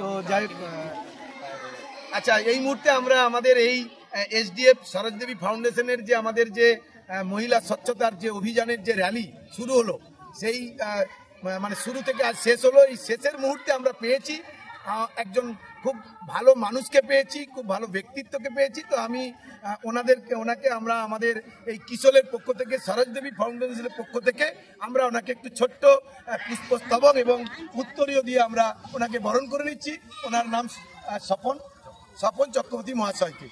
তো যাই হোক, আচ্ছা এই মুহূর্তে আমরা আমাদের এই এসডিএফ সরোজদেবী ফাউন্ডেশনের যে আমাদের যে মহিলা স্বচ্ছতার যে অভিযানের যে র্যালি শুরু হলো, সেই মানে শুরু থেকে আজ শেষ হলো, এই শেষের মুহূর্তে আমরা পেয়েছি একজন খুব ভালো মানুষকে পেয়েছি, খুব ভালো ব্যক্তিত্বকে পেয়েছি। তো আমি ওনাকে আমরা আমাদের এই কিশোরের পক্ষ থেকে, সরোজদেবী ফাউন্ডেশনের পক্ষ থেকে আমরা ওনাকে একটু ছোট্ট পুষ্পস্তবক এবং উত্তরীয় দিয়ে আমরা ওনাকে বরণ করে নিচ্ছি। ওনার নাম স্বপন চক্রবর্তী মহাশয়কে।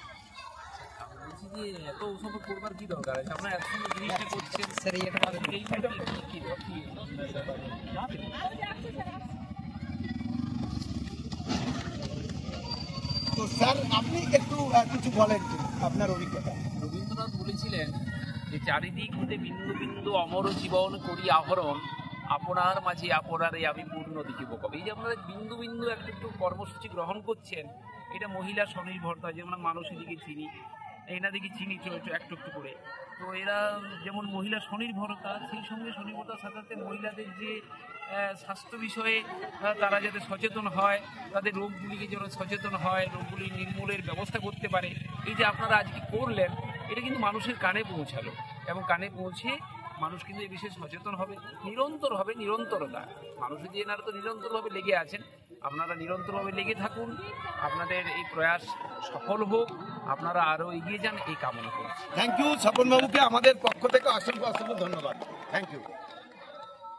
তো স্যার আপনি একটু কিছু বলেন আপনার অভিজ্ঞতা। রবীন্দ্রনাথ বলেছিলেন যে চারিদিক হতে বিন্দু বিন্দু অমর জীবন করি আহরণ, আপনার মাঝে আপনারে আমি পূর্ণ দেখিব কবে। এই যে আপনারা বিন্দু বিন্দু একটু কর্মসূচি গ্রহণ করছেন, এটা মহিলা স্বনির্ভরতা, যেমন মানুষের দিকে চিনি, এনাদিকে চিনি একটু একটু করে। তো এরা যেমন মহিলা স্বনির্ভরতা, সেই সঙ্গে স্বনির্ভরতার সাথে সাথে মহিলাদের যে স্বাস্থ্য বিষয়ে তারা যাতে সচেতন হয়, তাদের রোগগুলিকে যেন সচেতন হয়, রোগগুলি নির্মূলের ব্যবস্থা করতে পারে। এই যে আপনারা আজকে করলেন, এটা কিন্তু মানুষের কানে পৌঁছালো, এবং কানে পৌঁছে মানুষ কিন্তু এই বিষয়ে সচেতন হবে, নিরন্তর হবে, নিরন্তরতা। মানুষের যে এনারা তো নিরন্তরভাবে লেগে আছেন, আপনারা নিরন্তরভাবে লেগে থাকুন, আপনাদের এই প্রয়াস সফল হোক, আপনারা আরও এগিয়ে যান, এই কামনা করছি। থ্যাংক ইউ স্বপন বাবুকে আমাদের পক্ষ থেকে অসংখ্য অসংখ্য ধন্যবাদ। Thank you.